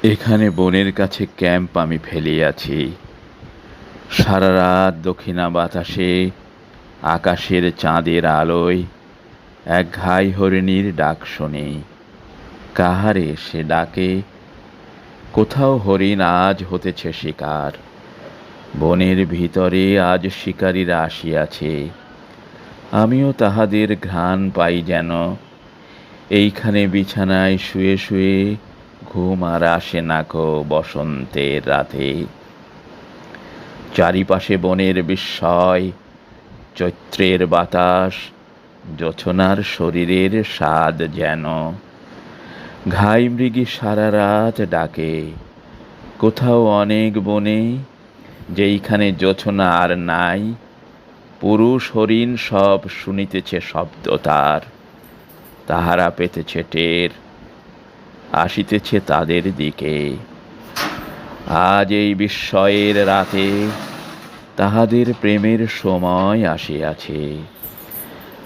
এখানে বনের কাছে ক্যাম্প আমি ফেলিয়াছি। সারা রাত দক্ষিণা বাতাসে, আকাশের চাঁদের আলোয় এক ঘাই হরিণীর ডাক শুনি। কাহারে সে ডাকে? কোথাও হরিণ আজ হতেছে শিকার। বনের ভিতরে আজ শিকারীরা আসিয়াছে। আমিও তাহাদের ঘ্রাণ পাই যেন। এইখানে বিছানায় শুয়ে শুয়ে ঘুম আর আসে না কো বসন্তের রাতে। চারিপাশে বনের বিস্ময়, চৈত্রের বাতাস, জোছনার শরীরের স্বাদ যেন। ঘাই মৃগী সারা রাত ডাকে। কোথাও অনেক বনে, যেইখানে জোছনা আর নাই, পুরুষ হরিণ সব শুনিতেছে শব্দ তার। তাহারা পেতেছে টের, আসিতেছে তাদের দিকে। আজ এই বিস্ময়ের রাতে তাহাদের প্রেমের সময় আসিয়াছে।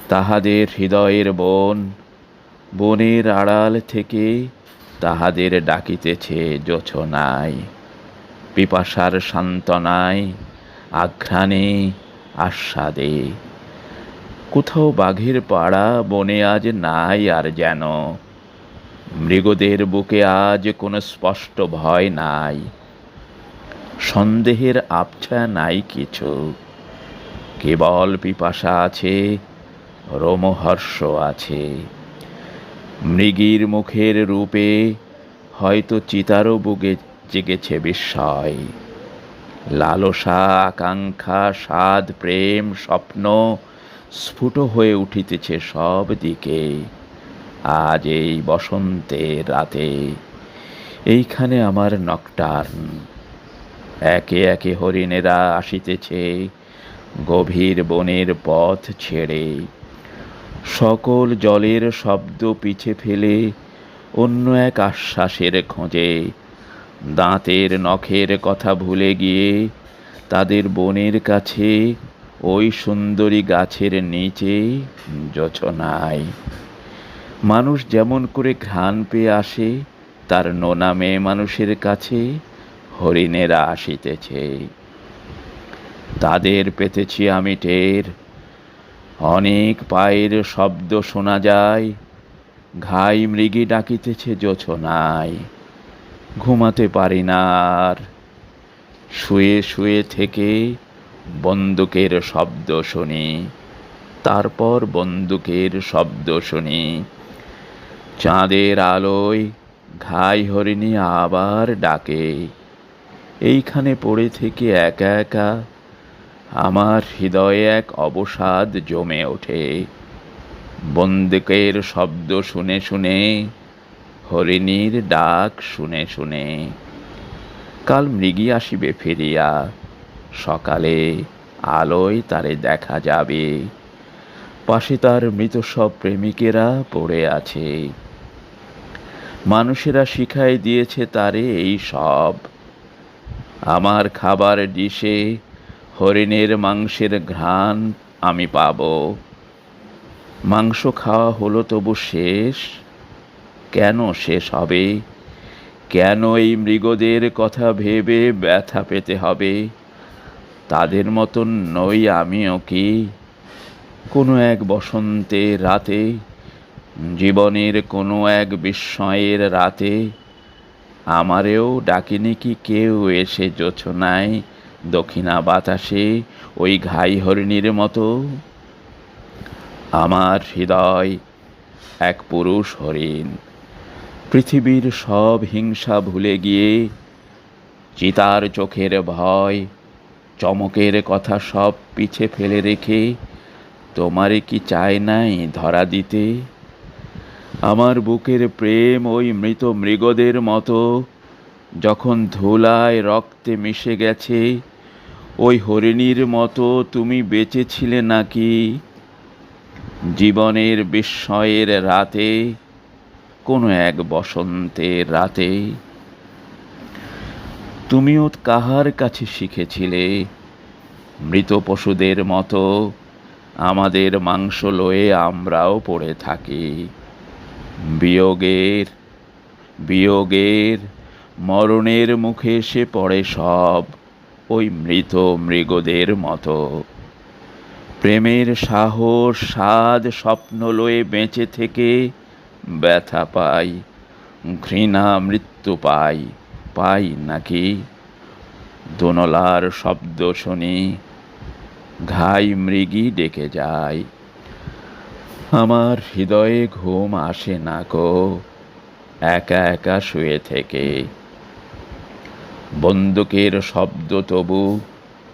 তাহাদের হৃদয়ের বন, বনের আড়াল থেকে তাহাদের ডাকিতেছে জোছনায়, পিপাসার সান্ত্বনায়, আঘ্রাণে, আস্বাদে। কোথাও বাঘের পাড়া বনে আজ নাই আর যেন। মৃগদের বুকে আজ কোনো স্পষ্ট ভয় নাই। সন্দেহের আবছা নাই কিছু, কেবল পিপাসা আছে, রোমহর্ষ আছে। মৃগীর মুখের রূপে হয়তো চিতারও বুকে জেগেছে বিস্ময়। লালসা, আকাঙ্ক্ষা, স্বাদ, প্রেম, স্বপ্ন স্ফুট হয়ে উঠিতেছে সব দিকে। আজ এই বসন্তের রাতে এইখানে আমার নকটার্ন। একে একে হরিণেরা আসিতেছে গভীর বনের পথ ছেড়ে। সকল জলের শব্দ পিছে ফেলে অন্য এক আশ্বাসের খোঁজে। দাঁতের নখের কথা ভুলে গিয়ে তাদের বনের কাছে, ওই সুন্দরী গাছের নিচে জোছনায়। মানুষ যেমন করে ঘ্রাণ পেয়ে আসে, তার নোনা মেয়ে মানুষের কাছে হরিণেরা আসিতেছে। তাদের পেতেছি আমি টের। অনেক পায়ের শব্দ শোনা যায়। ঘাই মৃগী ডাকিতেছে জোছনায়। ঘুমাতে পারি না আর। শুয়ে শুয়ে থেকে বন্দুকের শব্দ শুনি, তারপর বন্দুকের শব্দ শুনি। চাঁদের আলোয় ঘাই হরিণী আবার ডাকে। এইখানে পড়ে থেকে একা একা আমার হৃদয়ে এক অবসাদ জমে ওঠে। বন্দুকের শব্দ শুনে শুনে, হরিণীর ডাক শুনে শুনে। কাল মৃগী আসিবে ফিরিয়া, সকালে আলোয় তারে দেখা যাবে। পাশে তার মৃত সব প্রেমিকেরা পড়ে আছে। মানুষেরা শিখাই দিয়েছে তারে এই সব। আমার খাবার ডিশে হরিণের মাংসের ঘ্রাণ আমি পাব। মাংস খাওয়া হলো তবু শেষ। কেন শেষ হবে? কেন এই মৃগদের কথা ভেবে ব্যথা পেতে হবে? তাদের মতন নই আমিও কি? কোনো এক বসন্তের রাতে, জীবনের কোনো এক বিস্ময়ের রাতে আমারেও ডাকেনি কি কেউ এসে জোছনায়, দক্ষিণা বাতাসে, ওই ঘাই হরিণীর মতো? আমার হৃদয় এক পুরুষ হরিণ, পৃথিবীর সব হিংসা ভুলে গিয়ে, চিতার চোখের ভয়, চমকের কথা সব পিছে ফেলে রেখে তোমারে কি চায় নাই ধরা দিতে? আমার বুকের প্রেম ওই মৃত মৃগদের মতো, যখন ধুলায় রক্তে মিশে গেছে, ওই হরিণীর মতো তুমি বেঁচে ছিলে নাকি জীবনের বিস্ময়ের রাতে, কোনো এক বসন্তের রাতে? তুমিও কাহার কাছে শিখেছিলে মৃত পশুদের মতো আমাদের মাংস লয়ে আমরাও পড়ে থাকি? বিয়োগের, বিয়োগের মরণের মুখে এসে পড়ে সব ওই মৃত মৃগদের মতো। প্রেমের সাহস স্বাদ স্বপ্ন লয়ে বেঁচে থেকে ব্যথা পাই, ঘৃণা মৃত্যু পাই, পাই নাকি? দোনলার শব্দ শুনি, ঘাই মৃগী ডেকে যায়। আমার হৃদয়ে ঘুম আসে না কো, একা একা শুয়ে থেকে। বন্দুকের শব্দ তবু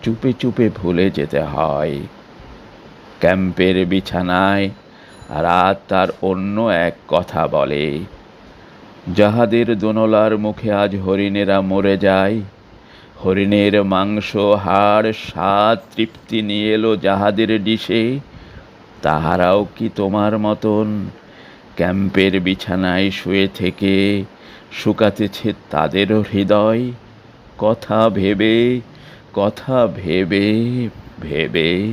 চুপে চুপে ভুলে যেতে হয়। ক্যাম্পের বিছানায় রাত তার অন্য এক কথা বলে। যাহাদের দোনলার মুখে আজ হরিণেরা মরে যায়, হরিণের মাংস হাড় স্বাদ তৃপ্তি নিয়ে এলো যাহাদের ডিশে, তাহারাও কি তোমার মতন ক্যাম্পের বিছানায় শুয়ে থেকে শুকাতেছে তাদেরও হৃদয়? কথা ভেবে, কথা ভেবে ভেবে।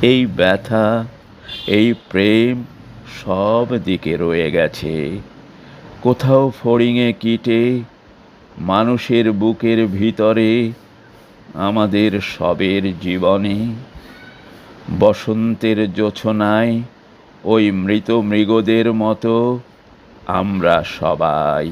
এই ব্যথা, এই প্রেম সব দিকে রয়ে গেছে। কোথাও ফড়িংয়ে কীটে, মানুষের বুকের ভিতরে, আমাদের সবের জীবনে। বসন্তের জোছনায় ওই মৃত মৃগদের মতো আমরা সবাই।